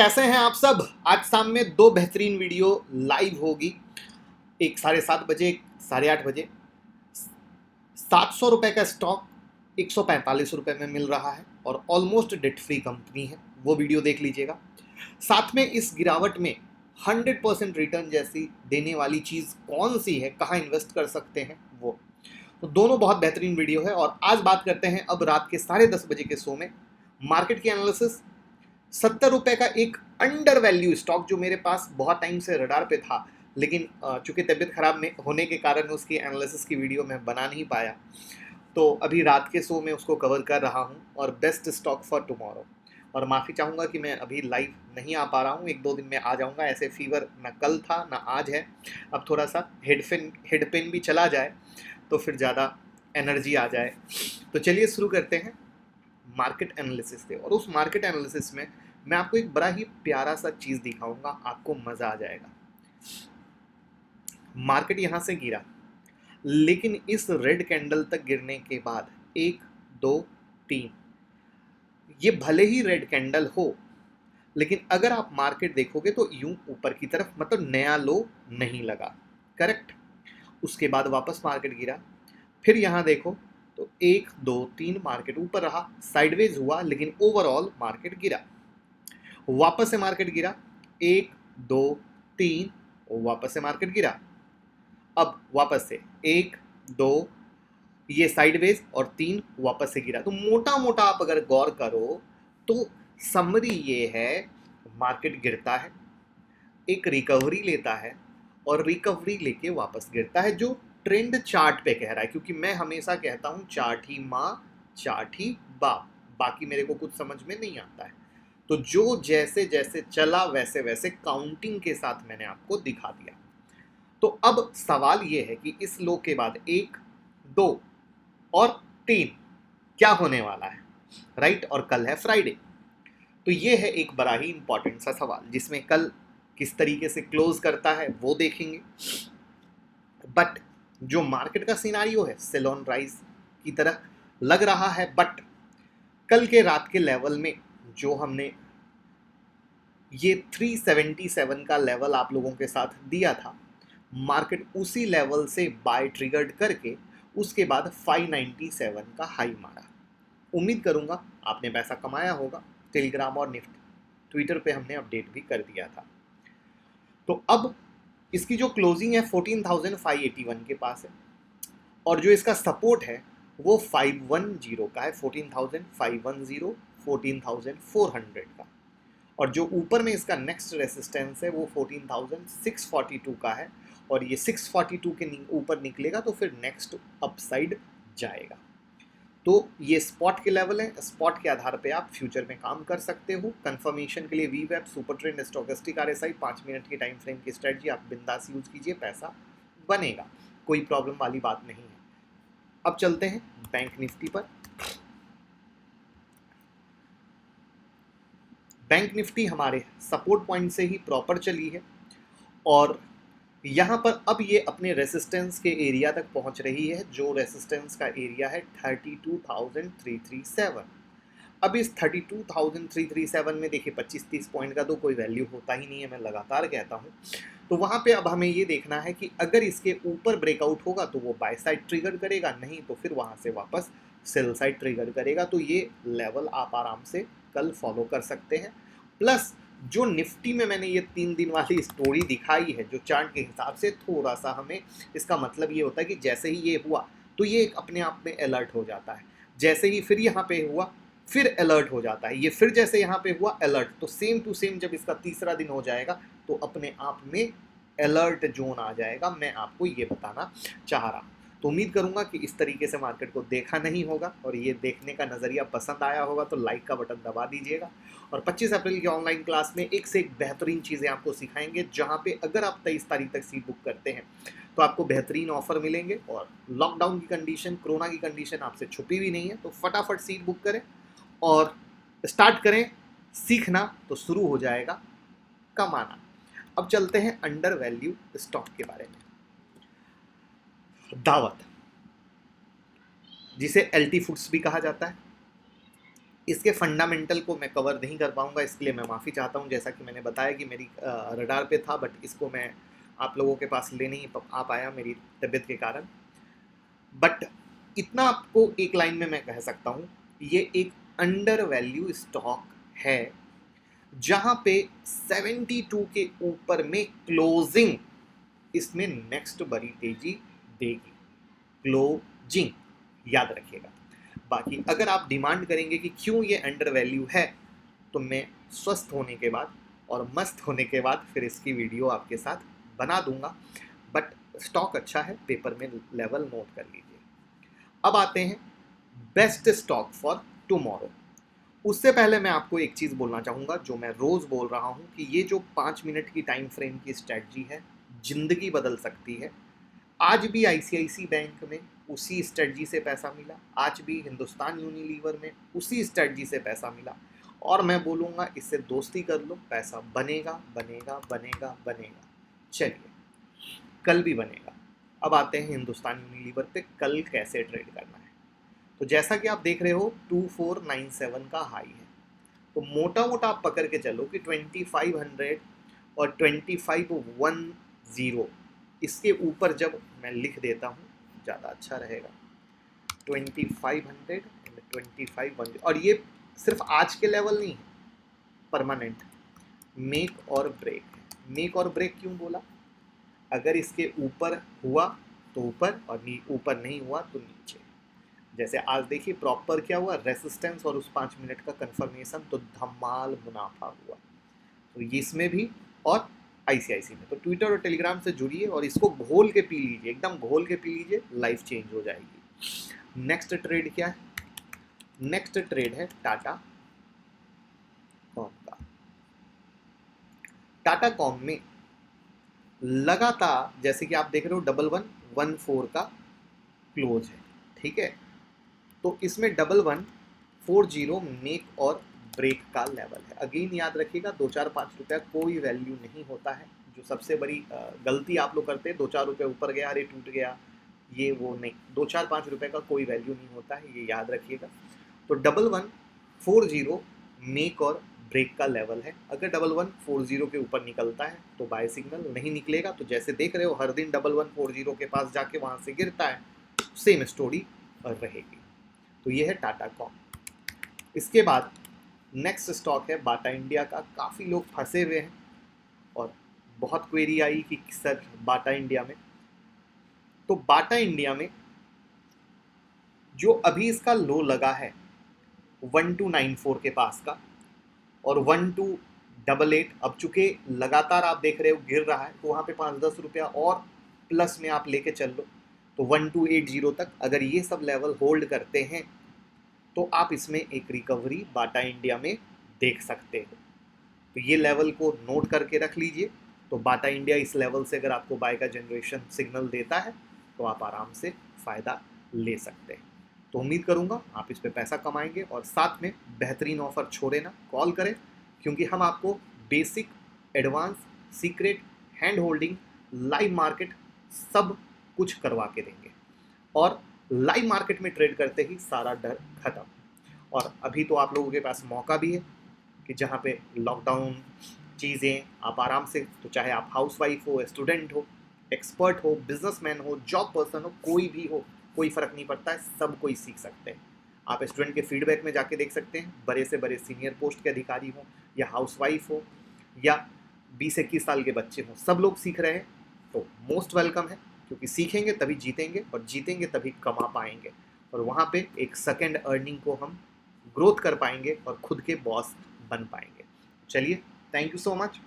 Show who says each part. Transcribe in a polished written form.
Speaker 1: कैसे हैं आप सब। आज शाम में दो बेहतरीन वीडियो लाइव होगी। एक 7:30 बजे, एक 8:30 बजे। 700 रुपये का स्टॉक 145 रुपये में मिल रहा है और ऑलमोस्ट डेट फ्री कंपनी है, वो वीडियो देख लीजिएगा। साथ में इस गिरावट में 100% रिटर्न जैसी देने वाली चीज़ कौन सी है, कहाँ इन्वेस्ट कर सकते हैं वो, तो दोनों बहुत बेहतरीन वीडियो है। और आज बात करते हैं अब रात के 10:30 बजे के शो में मार्केट की एनालिसिस। 70 रुपये का एक अंडर वैल्यू स्टॉक जो मेरे पास बहुत टाइम से रडार पे था, लेकिन चूंकि तबीयत खराब में होने के कारण उसकी एनालिसिस की वीडियो मैं बना नहीं पाया, तो अभी रात के शो में उसको कवर कर रहा हूँ और बेस्ट स्टॉक फॉर टुमारो। और माफ़ी चाहूँगा कि मैं अभी लाइव नहीं आ पा रहा हूँ, एक दो दिन में आ जाऊँगा। ऐसे फीवर ना कल था ना आज है। अब थोड़ा सा हेड पेन भी चला जाए तो फिर ज़्यादा एनर्जी आ जाए। तो चलिए शुरू करते हैं मार्केट एनालिसिस से। और उस मार्केट एनालिसिस में मैं आपको एक बड़ा ही प्यारा सा चीज़ दिखाऊंगा, आपको मज़ा आ जाएगा। मार्केट यहाँ से गिरा, लेकिन इस रेड कैंडल तक गिरने के बाद 1 2 3, ये भले ही रेड कैंडल हो, लेकिन अगर आप मार्केट देखोगे तो यूं ऊपर की तरफ, मतलब नया लो नहीं लगा। करेक्ट। उसके बाद वापस मार्केट गिरा, फिर यहाँ देखो तो 1 2 3 मार्केट ऊपर रहा, साइडवेज हुआ, लेकिन ओवरऑल मार्केट गिरा। वापस से मार्केट गिरा, 1 2 3, वापस से मार्केट गिरा। अब वापस से 1 2, ये साइडवेज, और 3 वापस से गिरा। तो मोटा मोटा आप अगर गौर करो तो समरी ये है, मार्केट गिरता है, एक रिकवरी लेता है और रिकवरी लेके वापस गिरता है, जो ट्रेंड चार्ट पे कह रहा है। क्योंकि मैं हमेशा कहता हूँ चार्ट ही माँ चार्ट ही बाप, बाकी मेरे को कुछ समझ में नहीं आता है। तो जो जैसे जैसे चला वैसे वैसे काउंटिंग के साथ मैंने आपको दिखा दिया। तो अब सवाल ये है कि इस लो के बाद 1 2 और 3 क्या होने वाला है, राइट। और कल है फ्राइडे, तो ये है एक बड़ा ही इंपॉर्टेंट सा सवाल, जिसमें कल किस तरीके से क्लोज करता है वो देखेंगे। बट जो मार्केट का सिनारियो है सेल ऑन राइज की तरह लग रहा है। बट कल के रात के लेवल में जो हमने ये 377 का लेवल आप लोगों के साथ दिया था, मार्केट उसी लेवल से बाय ट्रिगर्ड करके उसके बाद 597 का हाई मारा। उम्मीद करूंगा आपने पैसा कमाया होगा। टेलीग्राम और निफ्ट ट्विटर पे हमने अपडेट भी कर दिया था। तो अब इसकी जो क्लोजिंग है 14,581 के पास है, और जो इसका सपोर्ट है वो 510 का है, 14,510, 14,400 का। और जो ऊपर में इसका नेक्स्ट रेसिस्टेंस है वो 14,642 का है, और ये 642 के ऊपर निकलेगा तो फिर नेक्स्ट अपसाइड जाएगा। तो ये स्पॉट के लेवल हैं, स्पॉट के आधार पे आप फ्यूचर में काम कर सकते हो। कंफर्मेशन के लिए वीवेब, super trend, stochastic RSI, 5 minute की टाइम फ्रेम की स्ट्रेटजी आप बिंदास यूज कीजिए, पैसा बनेगा, कोई प्रॉब्लम वाली बात नहीं है। अब चलते हैं बैंक निफ्टी पर। बैंक निफ्टी हमारे सपोर्ट पॉइंट से ही प्रॉपर चली है, और यहाँ पर अब ये अपने रेसिस्टेंस के एरिया तक पहुँच रही है, जो रेसिस्टेंस का एरिया है 32,337। अब इस 32,337 में देखिए 25-30 पॉइंट का तो कोई वैल्यू होता ही नहीं है, मैं लगातार कहता हूँ। तो वहाँ पे अब हमें ये देखना है कि अगर इसके ऊपर ब्रेकआउट होगा तो वो बाय साइड ट्रिगर करेगा, नहीं तो फिर वहाँ से वापस सेल साइड ट्रिगर करेगा। तो ये लेवल आप आराम से कल फॉलो कर सकते हैं। प्लस जो निफ्टी में मैंने ये 3 दिन वाली स्टोरी दिखाई है, जो चार्ट के हिसाब से थोड़ा सा हमें इसका मतलब ये होता है कि जैसे ही ये हुआ तो ये अपने आप में अलर्ट हो जाता है, जैसे ही फिर यहाँ पे हुआ फिर अलर्ट हो जाता है, ये फिर जैसे यहाँ पे हुआ अलर्ट। तो सेम टू सेम जब इसका तीसरा दिन हो जाएगा तो अपने आप में अलर्ट जोन आ जाएगा। मैं आपको ये बताना चाह रहा हूँ। तो उम्मीद करूंगा कि इस तरीके से मार्केट को देखा नहीं होगा, और ये देखने का नज़रिया पसंद आया होगा तो लाइक का बटन दबा दीजिएगा। और 25 अप्रैल की ऑनलाइन क्लास में एक से एक बेहतरीन चीज़ें आपको सिखाएंगे, जहाँ पे अगर आप 23 तारीख तक सीट बुक करते हैं तो आपको बेहतरीन ऑफर मिलेंगे। और लॉकडाउन की कंडीशन, कोरोना की कंडीशन आपसे छुपी हुई नहीं है, तो फटाफट सीट बुक करें और स्टार्ट करें सीखना, तो शुरू हो जाएगा कमाना। अब चलते हैं अंडर वैल्यू स्टॉक के बारे में। दावत, जिसे LT फूड्स भी कहा जाता है, इसके फंडामेंटल को मैं कवर नहीं कर पाऊंगा, इसके लिए मैं माफ़ी चाहता हूं। जैसा कि मैंने बताया कि मेरी रडार पे था, बट इसको मैं आप लोगों के पास ले नहीं आ पाया मेरी तबीयत के कारण। बट इतना आपको एक लाइन में मैं कह सकता हूँ, ये एक अंडर वैल्यू स्टॉक है, जहां पे 72 के ऊपर में क्लोजिंग इसमें नेक्स्ट बड़ी तेजी देगी। क्लोजिंग याद रखिएगा। बाकी अगर आप डिमांड करेंगे कि क्यों ये अंडर वैल्यू है, तो मैं स्वस्थ होने के बाद और मस्त होने के बाद फिर इसकी वीडियो आपके साथ बना दूंगा। बट स्टॉक अच्छा है, पेपर में लेवल नोट कर लीजिए। अब आते हैं बेस्ट स्टॉक फॉर टुमारो। उससे पहले मैं आपको एक चीज़ बोलना चाहूँगा, जो मैं रोज़ बोल रहा हूँ, कि ये जो 5 मिनट की टाइम फ्रेम की स्ट्रेटजी है, जिंदगी बदल सकती है। आज भी आईसीआईसी बैंक में उसी स्ट्रेटजी से पैसा मिला, आज भी हिंदुस्तान यूनिलीवर में उसी स्ट्रेटजी से पैसा मिला, और मैं बोलूँगा इससे दोस्ती कर लो, पैसा बनेगा बनेगा बनेगा बनेगा। चलिए, कल भी बनेगा। अब आते हैं हिंदुस्तान यूनिलीवर पे कल कैसे ट्रेड करना है। तो जैसा कि आप देख रहे हो 2497 का हाई है, तो मोटा मोटा आप पकड़ के चलो कि 2500 और 2510 इसके ऊपर जब मैं लिख देता हूँ ज़्यादा अच्छा रहेगा। 2500 एंड 2510, और ये सिर्फ आज के लेवल नहीं है, परमानेंट मेक और ब्रेक है। मेक और ब्रेक क्यों बोला? अगर इसके ऊपर हुआ तो ऊपर, और ऊपर नहीं हुआ तो नीचे। जैसे आज देखिए प्रॉपर क्या हुआ, रेसिस्टेंस और उस 5 मिनट का कंफर्मेशन, तो धमाल मुनाफा हुआ। तो ये इसमें भी और आईसीआईसी में। तो ट्विटर और टेलीग्राम से जुड़िए और इसको घोल के पी लीजिए, एकदम घोल के पी लीजिए, लाइफ चेंज हो जाएगी। नेक्स्ट ट्रेड क्या है? नेक्स्ट ट्रेड है टाटा कॉम का। टाटा कॉम में लगातार, जैसे कि आप देख रहे हो, 1114 का क्लोज है, ठीक है। तो इसमें 1140 मेक और ब्रेक का लेवल है। अगेन याद रखिएगा, 2-4-5 रुपया कोई वैल्यू नहीं होता है। जो सबसे बड़ी गलती आप लोग करते हैं, 2-4 रुपये ऊपर गया, अरे टूट गया, ये वो नहीं, 2-4-5 रुपये का कोई वैल्यू नहीं होता है, ये याद रखिएगा। तो 1140 मेक और ब्रेक का लेवल है। अगर 1140 के ऊपर निकलता है तो बाय सिग्नल, नहीं निकलेगा तो जैसे देख रहे हो हर दिन 1140 के पास जाके वहाँ से गिरता है, सेम स्टोरी रहेगी। तो ये है टाटा कॉम। इसके बाद नेक्स्ट स्टॉक है बाटा इंडिया का। काफ़ी लोग फंसे हुए हैं और बहुत क्वेरी आई कि सर बाटा इंडिया में, तो बाटा इंडिया में जो अभी इसका लो लगा है 1294 के पास का, और 1288, अब चूंकि लगातार आप देख रहे हो गिर रहा है, तो वहाँ पे 5-10 रुपया और प्लस में आप लेके चल लो। तो 1280 तक अगर ये सब लेवल होल्ड करते हैं तो आप इसमें एक रिकवरी बाटा इंडिया में देख सकते हो। तो ये लेवल को नोट करके रख लीजिए। तो बाटा इंडिया इस लेवल से अगर आपको बाय का जनरेशन सिग्नल देता है तो आप आराम से फ़ायदा ले सकते हैं। तो उम्मीद करूंगा आप इस पे पैसा कमाएंगे, और साथ में बेहतरीन ऑफर छोड़े ना, कॉल करें, क्योंकि हम आपको basic, advance, secret, hand holding, live market सब कुछ करवा के देंगे। और लाइव मार्केट में ट्रेड करते ही सारा डर खत्म। और अभी तो आप लोगों के पास मौका भी है कि जहाँ पे लॉकडाउन चीज़ें आप आराम से, तो चाहे आप हाउसवाइफ हो, स्टूडेंट हो, एक्सपर्ट हो, बिजनेसमैन हो, जॉब पर्सन हो, कोई भी हो, कोई फ़र्क नहीं पड़ता है, सब कोई सीख सकते हैं। आप स्टूडेंट के फीडबैक में जाके देख सकते हैं, बड़े से बड़े सीनियर पोस्ट के अधिकारी हो, या हाउसवाइफ हो, या 20-21 साल के बच्चे हों, सब लोग सीख रहे हैं। तो मोस्ट वेलकम है, क्योंकि सीखेंगे तभी जीतेंगे, और जीतेंगे तभी कमा पाएंगे, और वहाँ पे एक सेकेंड अर्निंग को हम ग्रोथ कर पाएंगे और खुद के बॉस बन पाएंगे। चलिए, थैंक यू सो मच।